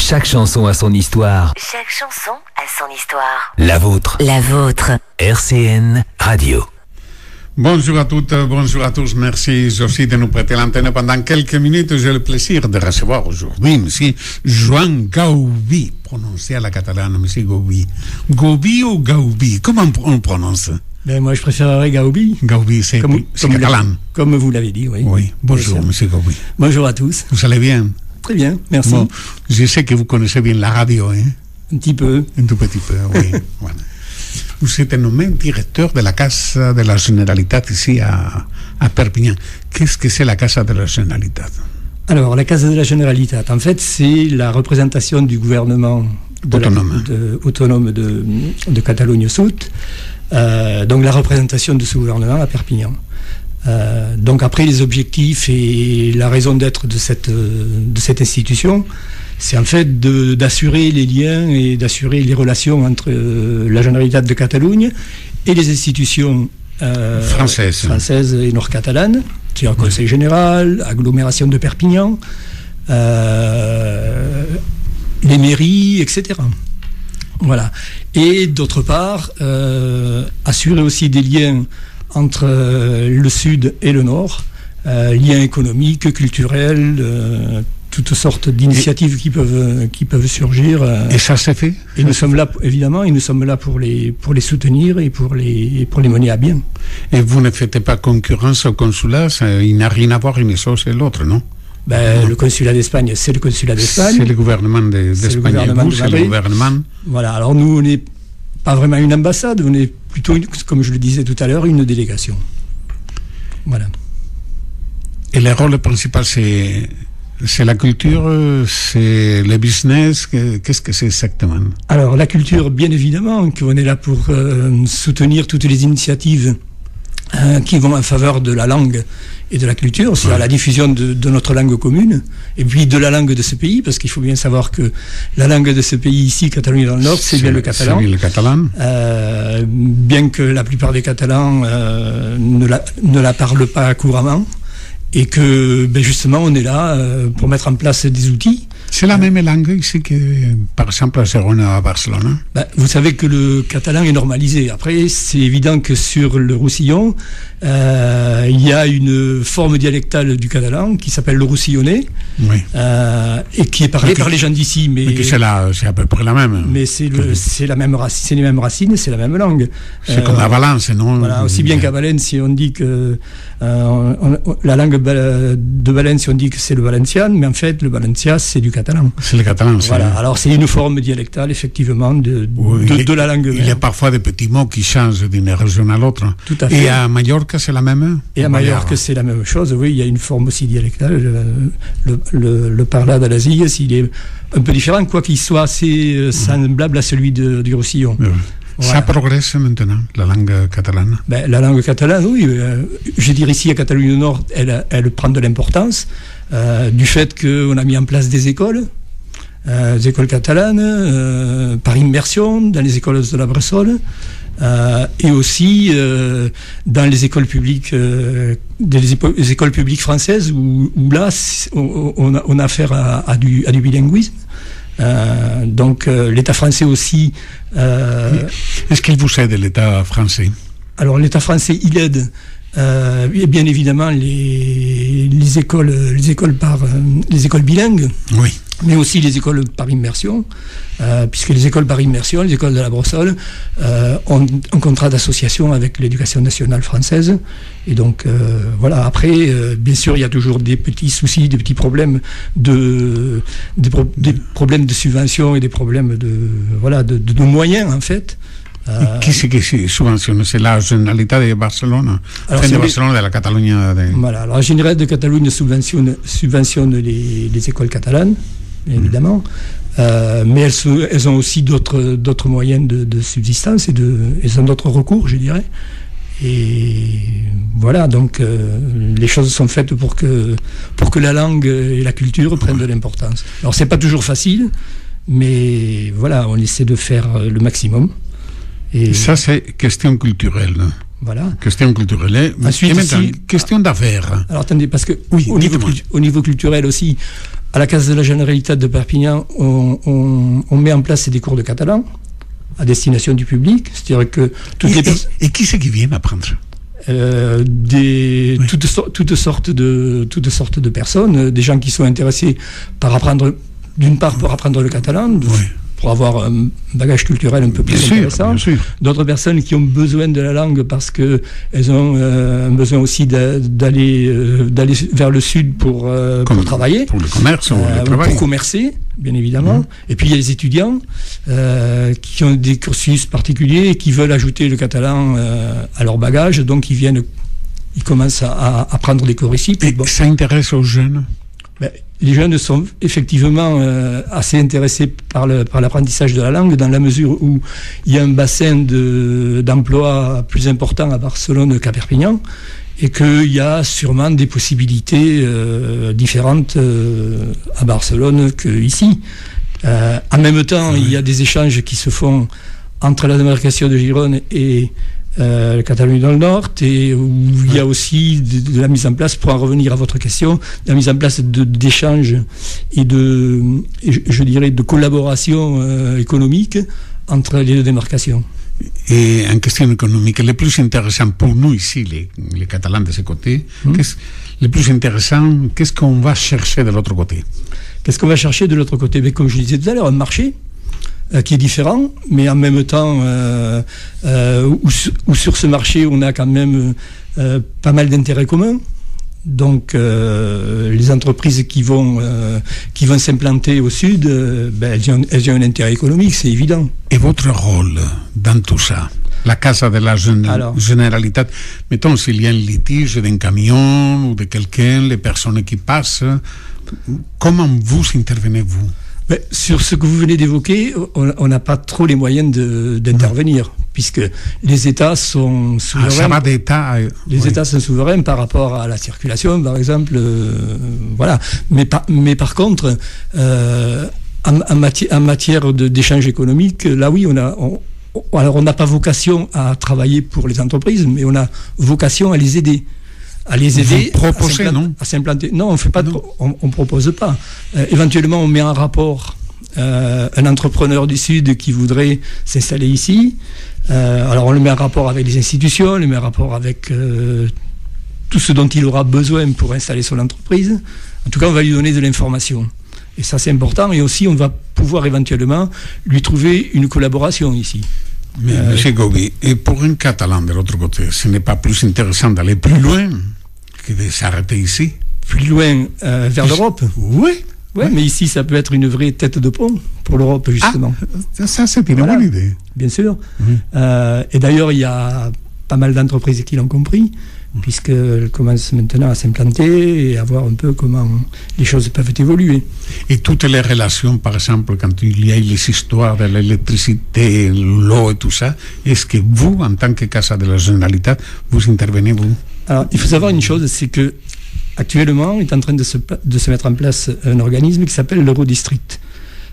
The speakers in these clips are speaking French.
Chaque chanson a son histoire. Chaque chanson a son histoire. La vôtre. La vôtre. RCN Radio. Bonjour à toutes, bonjour à tous. Merci aussi de nous prêter l'antenne pendant quelques minutes. J'ai le plaisir de recevoir aujourd'hui M. Joan Gaubi, prononcé à la catalane, M. Gaubi. Gaubi ou Gaubi? Comment on prononce? Ben moi, je préférerais Gaubi. Gaubi, c'est catalan. Comme vous l'avez dit, oui. Oui, bonjour, M. Gaubi. Bonjour à tous. Vous allez bien? Très bien, merci. Bon, je sais que vous connaissez bien la radio, hein? Un petit peu. Un tout petit peu, oui. Voilà. Vous êtes nommé directeur de la Casa de la Generalitat ici à Perpignan. Qu'est-ce que c'est la Casa de la Generalitat? Alors, la Casa de la Generalitat, en fait, c'est la représentation du gouvernement autonome de Catalogne Sud. Donc, la représentation de ce gouvernement à Perpignan. Donc, après, les objectifs et la raison d'être de cette institution, c'est en fait d'assurer les liens et d'assurer les relations entre la Generalitat de Catalogne et les institutions françaises et nord-catalanes, c'est-à-dire Conseil général, agglomération de Perpignan, les mairies, etc. Voilà. Et d'autre part, assurer aussi des liens entre le sud et le nord, liens économiques, culturels, toutes sortes d'initiatives qui peuvent surgir. Et ça s'est fait? Et nous sommes là, évidemment, et nous sommes là pour les soutenir et pour les mener à bien. Et vous ne faites pas concurrence au consulat? Il n'a rien à voir une chose et l'autre, non? Le consulat d'Espagne, c'est le consulat d'Espagne. C'est le gouvernement d'Espagne. C'est le gouvernement. Voilà, alors nous, on n'est pas vraiment une ambassade, on est plutôt, comme je le disais tout à l'heure, une délégation. Voilà. Et le rôle principal, c'est la culture, c'est le business, qu'est-ce que c'est exactement? Alors, la culture, bien évidemment, qu'on est là pour soutenir toutes les initiatives qui vont en faveur de la langue et de la culture, c'est-à-dire la diffusion de notre langue commune, et puis de la langue de ce pays, parce qu'il faut bien savoir que la langue de ce pays ici, Catalogne dans le Nord, c'est bien le catalan. C'est bien le catalan. Bien que la plupart des Catalans ne la parlent pas couramment, et que justement on est là pour mettre en place des outils. C'est la même langue ici que par exemple à Girona, à Barcelone? Vous savez que le catalan est normalisé. Après, c'est évident que sur le Roussillon, il y a une forme dialectale du catalan qui s'appelle le roussillonnais, oui. Et qui est parlé par les gens d'ici. Mais c'est à peu près la même. Mais c'est la même racine, c'est les mêmes racines, c'est la même langue. C'est comme à Valence, non? Voilà, aussi bien qu'à Valence, si on dit que la langue de Valence, on dit que c'est le valencian, mais en fait, le valencia, c'est du catalan. C'est le catalan, c'est... Voilà, alors c'est une forme dialectale, effectivement, de la langue. Il y a parfois des petits mots qui changent d'une région à l'autre. Tout à fait. Et à Mallorca, c'est la même? Et à Mallorca, c'est la même chose, oui, il y a une forme aussi dialectale. Le parla de l'Asie, il est un peu différent, quoi qu'il soit assez semblable à celui du Roussillon. Oui. Voilà. Ça progresse maintenant, la langue catalane? La langue catalane, oui. Je dirais ici, à Catalogne du Nord, elle prend de l'importance du fait qu'on a mis en place des écoles catalanes, par immersion, dans les écoles de la Bressole, et aussi dans les écoles publiques, les écoles publiques françaises, où là, on a affaire à du bilinguisme. Donc l'État français aussi... Est-ce qu'il vous aide, l'État français? Alors l'État français, il aide bien évidemment les écoles bilingues, oui, mais aussi les écoles par immersion, puisque les écoles par immersion, les écoles de la Bressole, ont un contrat d'association avec l'éducation nationale française. Et donc, voilà, après, bien sûr, il y a toujours des petits soucis, des petits problèmes des problèmes de subvention et des problèmes de moyens, en fait. Qui c'est qui subventionne? C'est la Generalitat de Barcelone, de la Catalogne. Voilà, alors la Generalitat de Catalogne subventionne les écoles catalanes, évidemment, mais elles ont aussi d'autres moyens de subsistance, elles ont d'autres recours, je dirais. Et voilà, donc les choses sont faites pour que la langue et la culture prennent de l'importance. Alors c'est pas toujours facile, mais voilà, on essaie de faire le maximum. Et ça, c'est question culturelle. Voilà. Question culturelle. Ensuite, question d'affaires. Alors attendez, parce que oui, au niveau culturel aussi, à la Casa de la Generalitat de Perpignan, on met en place des cours de catalan à destination du public, c'est-à-dire que et qui c'est qui viennent apprendre? Toutes sortes de personnes, des gens qui sont intéressés par apprendre, d'une part pour apprendre le catalan, pour avoir un bagage culturel un peu plus intéressant. D'autres personnes qui ont besoin de la langue parce qu'elles ont besoin aussi d'aller vers le sud pour travailler. Pour le commerce ou le travail. Pour commercer, bien évidemment. Et puis il y a les étudiants qui ont des cursus particuliers et qui veulent ajouter le catalan à leur bagage. Donc ils commencent à prendre des cours ici. Et ça intéresse aux jeunes? Les jeunes sont effectivement assez intéressés par l'apprentissage de la langue, dans la mesure où il y a un bassin d'emploi plus important à Barcelone qu'à Perpignan, et qu'il y a sûrement des possibilités différentes à Barcelone qu'ici. En même temps, il y a des échanges qui se font entre la démarcation de Gérone et la Catalogne dans le Nord, et où il y a aussi de la mise en place, pour en revenir à votre question, de la mise en place d'échanges et je dirais de collaboration économique entre les deux démarcations. Et en question économique, le plus intéressant pour nous ici, les Catalans de ce côté, le plus intéressant, qu'est-ce qu'on va chercher de l'autre côté? Qu'est-ce qu'on va chercher de l'autre côté? Comme je disais tout à l'heure, un marché qui est différent, mais en même temps où sur ce marché on a quand même pas mal d'intérêts communs. Donc les entreprises qui vont s'implanter au sud, elles ont un intérêt économique, c'est évident. Et votre rôle dans tout ça? La Casa de la Generalitat, mettons s'il y a un litige d'un camion ou de quelqu'un, les personnes qui passent, comment vous intervenez-vous? Sur ce que vous venez d'évoquer, on n'a pas trop les moyens d'intervenir, puisque les États sont souverains. Les États sont souverains par rapport à la circulation, par exemple. Voilà. Mais par contre, en matière d'échange économique, là oui, on n'a pas vocation à travailler pour les entreprises, mais on a vocation à les aider. À s'implanter. Non, on fait pas. On propose pas. Éventuellement, on met en rapport un entrepreneur du Sud qui voudrait s'installer ici. Alors, on le met en rapport avec les institutions, on le met en rapport avec tout ce dont il aura besoin pour installer son entreprise. En tout cas, on va lui donner de l'information. Et ça, c'est important. Et aussi, on va pouvoir éventuellement lui trouver une collaboration ici. Mais M. Gaubi, et pour un Catalan de l'autre côté, ce n'est pas plus intéressant d'aller plus loin que de s'arrêter ici? Plus loin vers l'Europe? Oui. Mais ici, ça peut être une vraie tête de pont pour l'Europe, justement. Ça, c'est une bonne idée. Bien sûr. Et d'ailleurs, il y a pas mal d'entreprises qui l'ont compris, puisqu'elles commencent maintenant à s'implanter et à voir un peu comment les choses peuvent évoluer. Et toutes les relations, par exemple, quand il y a les histoires de l'électricité, l'eau et tout ça, est-ce que vous, en tant que Casa de la Generalitat, vous intervenez, vous? Alors, il faut savoir une chose, c'est que actuellement, est en train de se mettre en place un organisme qui s'appelle l'Eurodistrict.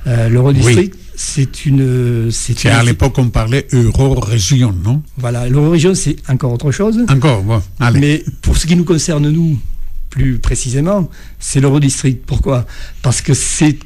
L'Eurodistrict, c'est à l'époque, on parlait Euro-région, non? Voilà, l'Euro-région, c'est encore autre chose. Encore, bon, allez. Mais pour ce qui nous concerne, nous, plus précisément, c'est l'Eurodistrict. Pourquoi? Parce que c'est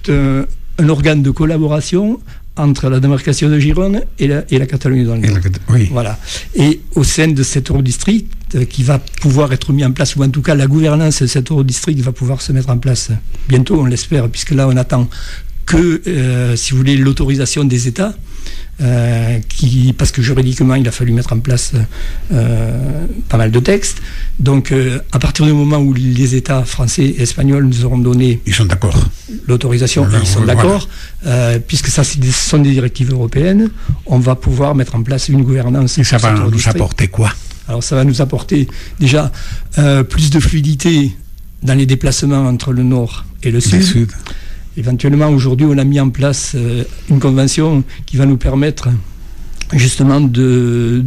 un organe de collaboration entre la démarcation de Gérone et la Catalogne dans le Nord. Voilà. Et au sein de cet Eurodistrict, qui va pouvoir être mis en place, ou en tout cas la gouvernance de cet Eurodistrict va pouvoir se mettre en place bientôt, on l'espère, puisque là on attend que, si vous voulez, l'autorisation des États, parce que juridiquement il a fallu mettre en place pas mal de textes. Donc à partir du moment où les États français et espagnols nous auront donné l'autorisation, ils sont d'accord, puisque ça ce sont des directives européennes, on va pouvoir mettre en place une gouvernance. Et ça va nous apporter quoi? Alors ça va nous apporter déjà plus de fluidité dans les déplacements entre le nord et le sud. Éventuellement, aujourd'hui, on a mis en place une convention qui va nous permettre justement de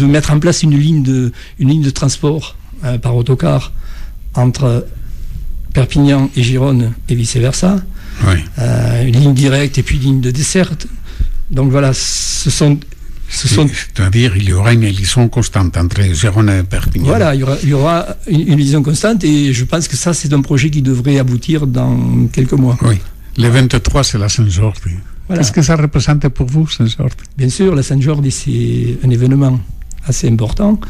mettre en place une ligne de transport par autocar entre Perpignan et Gérone et vice-versa. Une ligne directe et puis ligne de desserte. Donc voilà, ce sont C'est-à-dire il y aura une liaison constante entre Gérone et Perpignan. Voilà, il y aura une liaison constante et je pense que ça, c'est un projet qui devrait aboutir dans quelques mois. Oui. Le 23, c'est la Saint-Jordi. Voilà. Qu'est-ce que ça représente pour vous, Saint-Jordi? Bien sûr, la Saint-Jordi, c'est un événement assez important,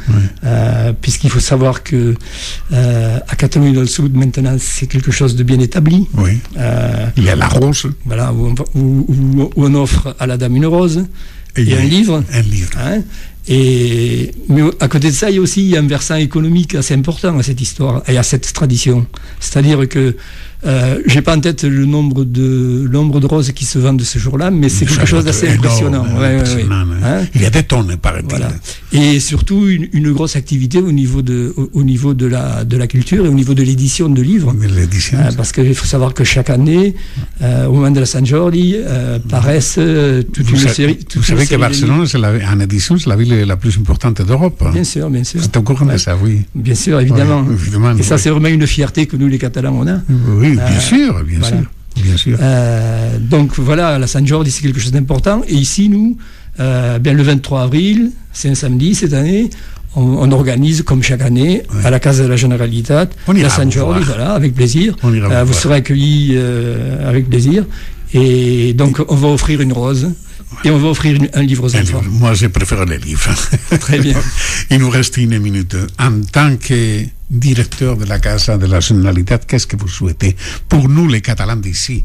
puisqu'il faut savoir que à Catalogne dans le Sud, maintenant, c'est quelque chose de bien établi. Oui. Il y a la rose. Voilà, où on offre à la dame une rose et un livre. Un livre. Hein, mais à côté de ça, il y a aussi un versant économique assez important à cette histoire et à cette tradition. C'est-à-dire que j'ai pas en tête le nombre de roses qui se vendent ce jour-là, mais c'est quelque chose d'assez impressionnant. Hein? Il y a des tonnes, paraît-il. Voilà. Et surtout une grosse activité au niveau de la culture et au niveau de l'édition de livres. Parce qu'il faut savoir que chaque année, au moment de la Saint-Jordi, paraissent toute une série. Vous savez que Barcelone, en édition, c'est la ville la plus importante d'Europe. Bien sûr, bien sûr. C'est au courant de ça, oui. Bien sûr, évidemment. Oui, évidemment, et ça, c'est vraiment une fierté que nous, les Catalans, on a. Oui, bien sûr, bien sûr. Bien sûr. Donc voilà, la Saint-Jordi, c'est quelque chose d'important. Et ici, nous, le 23 avril, c'est un samedi cette année, on organise, comme chaque année, à la Casa de la Generalitat, la Saint-Jordi, voilà, avec plaisir. Vous serez accueillis avec plaisir. Et donc, on va offrir une rose. Et on va offrir un livre aux enfants. Moi, je préfère les livres. Très bien. Il nous reste une minute. En tant que directeur de la Casa de la Generalitat, qu'est-ce que vous souhaitez pour nous, les Catalans d'ici,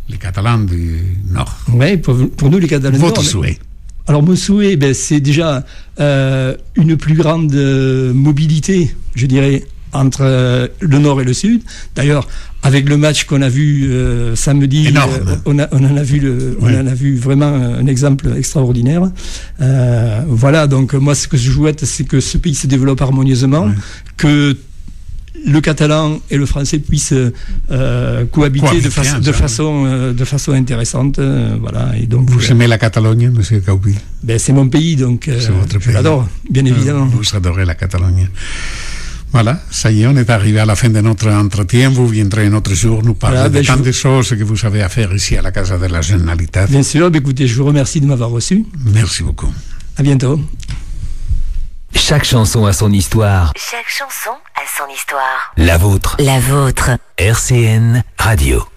les Catalans du Nord? Oui, pour nous, les Catalans du Nord. Votre souhait? Alors, mon souhait, c'est déjà une plus grande mobilité, je dirais, entre le Nord et le Sud. D'ailleurs, avec le match qu'on a vu samedi, on en a vu vraiment un exemple extraordinaire. Voilà, donc moi ce que je souhaite, c'est que ce pays se développe harmonieusement, que le catalan et le français puissent cohabiter de façon intéressante. Voilà. Et donc, vous aimez la Catalogne, M. Gaubi? C'est mon pays, donc je l'adore, bien évidemment. Vous adorez la Catalogne. Voilà, ça y est, on est arrivé à la fin de notre entretien. Vous viendrez un autre jour nous parler de tant de choses que vous avez à faire ici à la Casa de la Generalitat. Bien sûr, écoutez, je vous remercie de m'avoir reçu. Merci beaucoup. À bientôt. Chaque chanson a son histoire. Chaque chanson a son histoire. La vôtre. La vôtre. RCN Radio.